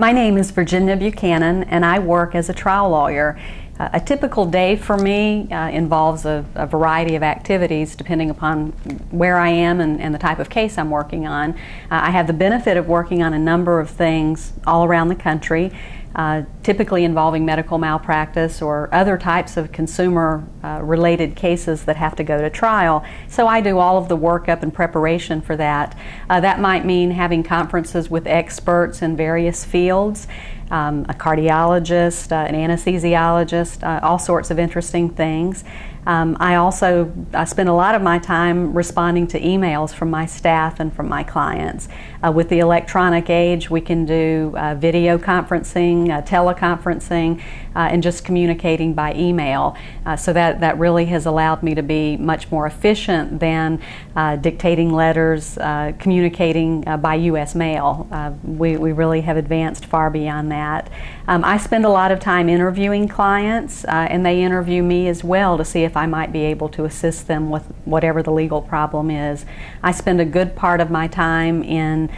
My name is Virginia Buchanan, and I work as a trial lawyer. A typical day for me involves a variety of activities depending upon where I am and the type of case I'm working on. I have the benefit of working on a number of things all around the country, typically involving medical malpractice or other types of consumer-related cases that have to go to trial. So I do all of the workup and preparation for that. That might mean having conferences with experts in various fields, a cardiologist, an anesthesiologist, all sorts of interesting things. I also spend a lot of my time responding to emails from my staff and from my clients. With the electronic age, we can do video conferencing, teleconferencing, and just communicating by email. So that really has allowed me to be much more efficient than dictating letters, communicating by U.S. mail. We really have advanced far beyond that. I spend a lot of time interviewing clients, and they interview me as well to see if I might be able to assist them with whatever the legal problem is. I spend a good part of my time in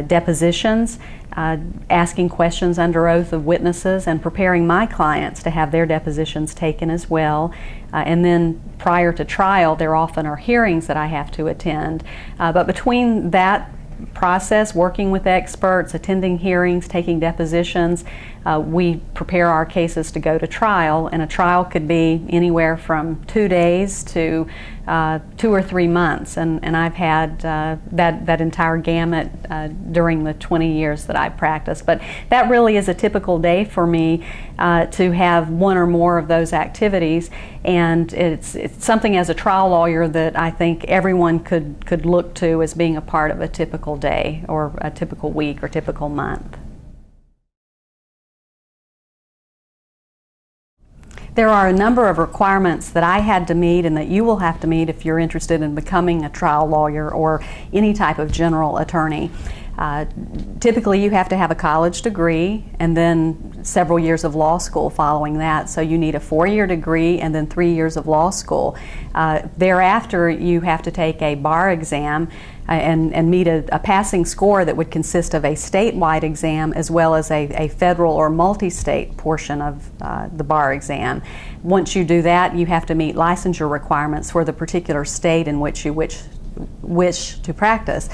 depositions, asking questions under oath of witnesses and preparing my clients to have their depositions taken as well. And then prior to trial, there often are hearings that I have to attend. But between that process, working with experts, attending hearings, taking depositions, we prepare our cases to go to trial, and a trial could be anywhere from 2 days to 2 or 3 months, and I've had that entire gamut during the 20 years that I've practiced. But that really is a typical day for me to have one or more of those activities, and it's something as a trial lawyer that I think everyone could look to as being a part of a typical day or a typical week or typical month. There are a number of requirements that I had to meet and that you will have to meet if you're interested in becoming a trial lawyer or any type of general attorney. Typically you have to have a college degree and then several years of law school following that. So you need a 4-year degree and then 3 years of law school. Thereafter you have to take a bar exam and meet a passing score that would consist of a statewide exam as well as a federal or multi-state portion of the bar exam. Once you do that, you have to meet licensure requirements for the particular state in which you wish to practice.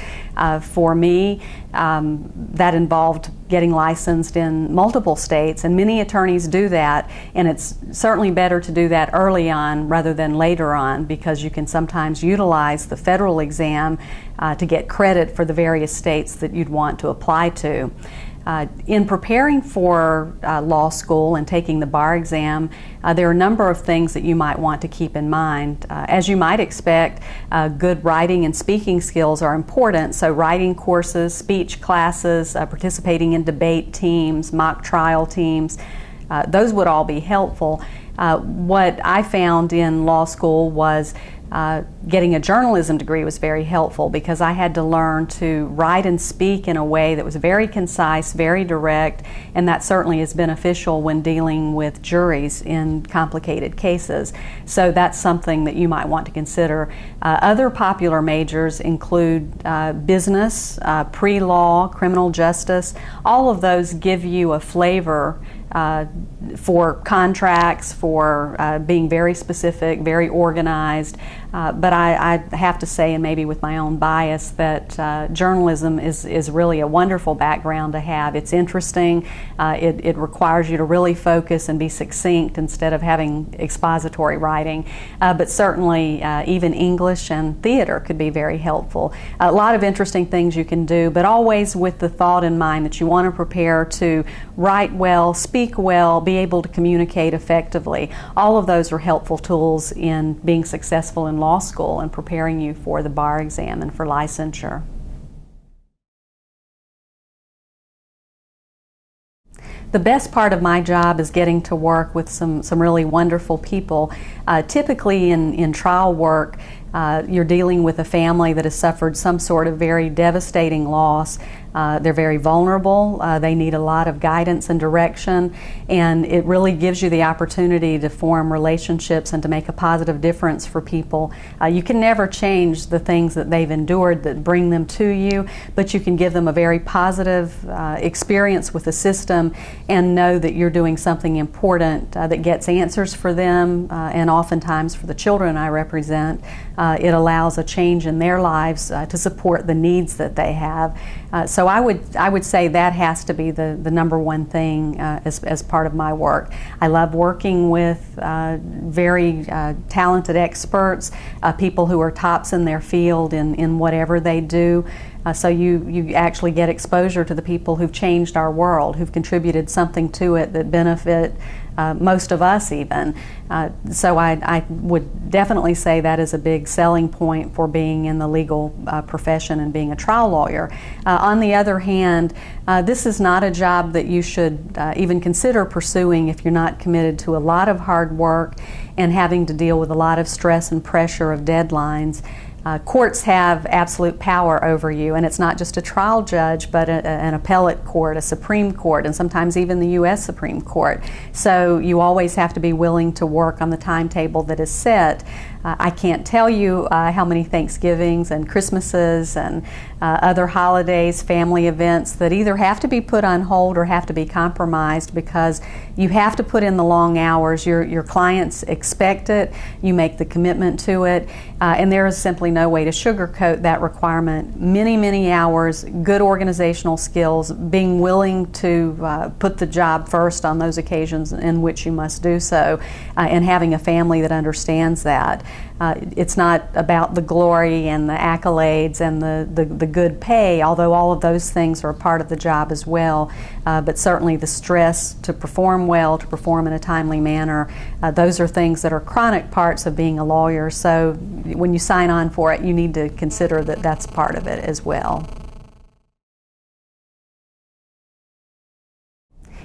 For me, that involved getting licensed in multiple states, and many attorneys do that, and it's certainly better to do that early on rather than later on, because you can sometimes utilize the federal exam to get credit for the various states that you'd want to apply to. In preparing for law school and taking the bar exam, there are a number of things that you might want to keep in mind. As you might expect, good writing and speaking skills are important, so writing courses, speech classes, participating in debate teams, mock trial teams, those would all be helpful. What I found in law school was getting a journalism degree was very helpful, because I had to learn to write and speak in a way that was very concise, very direct, and that certainly is beneficial when dealing with juries in complicated cases. So that's something that you might want to consider. Other popular majors include business, pre-law, criminal justice. All of those give you a flavor for contracts, for being very specific, very organized. But I have to say, and maybe with my own bias, that journalism is really a wonderful background to have. It's interesting. It requires you to really focus and be succinct instead of having expository writing. But certainly even English and theater could be very helpful. A lot of interesting things you can do, but always with the thought in mind that you want to prepare to write well, speak well, be able to communicate effectively. All of those are helpful tools in being successful in law school and preparing you for the bar exam and for licensure. The best part of my job is getting to work with some really wonderful people. Typically in trial work, You're dealing with a family that has suffered some sort of very devastating loss. They're very vulnerable. They need a lot of guidance and direction, and it really gives you the opportunity to form relationships and to make a positive difference for people. You can never change the things that they've endured that bring them to you, but you can give them a very positive experience with the system and know that you're doing something important that gets answers for them, and oftentimes for the children I represent. It allows a change in their lives to support the needs that they have. So I would say that has to be the number one thing as part of my work. I love working with very talented experts, people who are tops in their field in whatever they do. So you actually get exposure to the people who've changed our world, who've contributed something to it that benefit most of us even. So I would definitely say that is a big selling point for being in the legal profession and being a trial lawyer. On the other hand, this is not a job that you should even consider pursuing if you're not committed to a lot of hard work and having to deal with a lot of stress and pressure of deadlines. Courts have absolute power over you, and it's not just a trial judge, but an appellate court, a Supreme Court, and sometimes even the U.S. Supreme Court. So you always have to be willing to work on the timetable that is set. I can't tell you how many Thanksgivings and Christmases and other holidays, family events that either have to be put on hold or have to be compromised because you have to put in the long hours. Your clients expect it, you make the commitment to it, and there is simply no way to sugarcoat that requirement. Many, many hours, good organizational skills, being willing to put the job first on those occasions in which you must do so, and having a family that understands that. It's not about the glory and the accolades and the good pay, although all of those things are a part of the job as well, but certainly the stress to perform well, to perform in a timely manner, those are things that are chronic parts of being a lawyer. So when you sign on for it, you need to consider that that's part of it as well.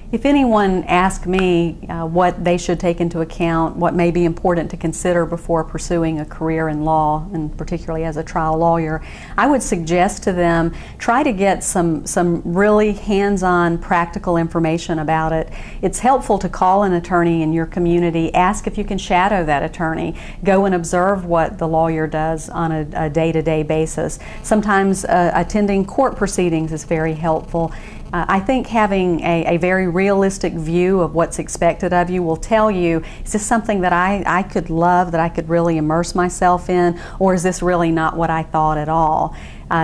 If anyone asked me what they should take into account, what may be important to consider before pursuing a career in law, and particularly as a trial lawyer, I would suggest to them try to get some really hands-on practical information about it. It's helpful to call an attorney in your community, ask if you can shadow that attorney, go and observe what the lawyer does on a day-to-day basis. Sometimes attending court proceedings is very helpful. I think having a very realistic view of what's expected of you will tell you, is this something that I could love, that I could really immerse myself in, or is this really not what I thought at all?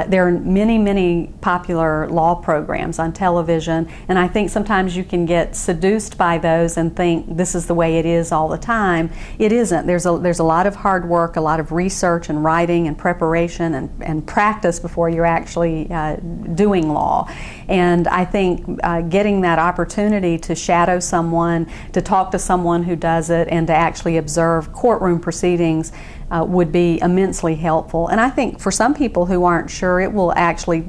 There are many, many popular law programs on television, and I think sometimes you can get seduced by those and think this is the way it is all the time. It isn't. There's a lot of hard work, a lot of research and writing and preparation and practice before you're actually doing law. And I think getting that opportunity to shadow someone, to talk to someone who does it, and to actually observe courtroom proceedings would be immensely helpful. And I think for some people who aren't sure, it will actually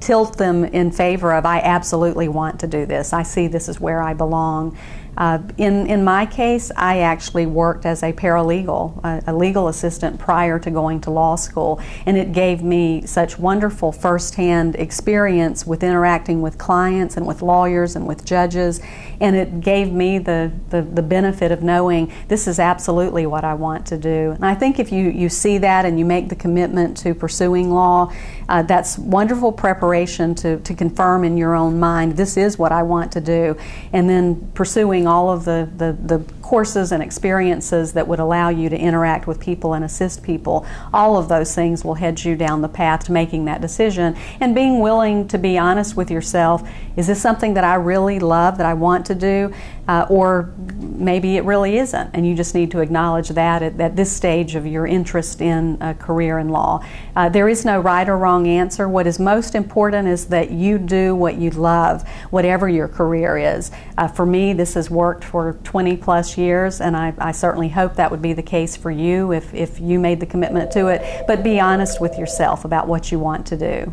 tilt them in favor of, I absolutely want to do this. I see this is where I belong. In my case, I actually worked as a paralegal, a legal assistant prior to going to law school, and it gave me such wonderful firsthand experience with interacting with clients and with lawyers and with judges, and it gave me the benefit of knowing this is absolutely what I want to do. And I think if you see that and you make the commitment to pursuing law, that's wonderful preparation to confirm in your own mind, this is what I want to do, and then pursuing all of the courses and experiences that would allow you to interact with people and assist people. All of those things will head you down the path to making that decision, and being willing to be honest with yourself. Is this something that I really love, that I want to do, or maybe it really isn't, and you just need to acknowledge that at this stage of your interest in a career in law. There is no right or wrong answer. What is most important is that you do what you love, whatever your career is. For me, this has worked for 20 plus years, and I certainly hope that would be the case for you if you made the commitment to it. But be honest with yourself about what you want to do.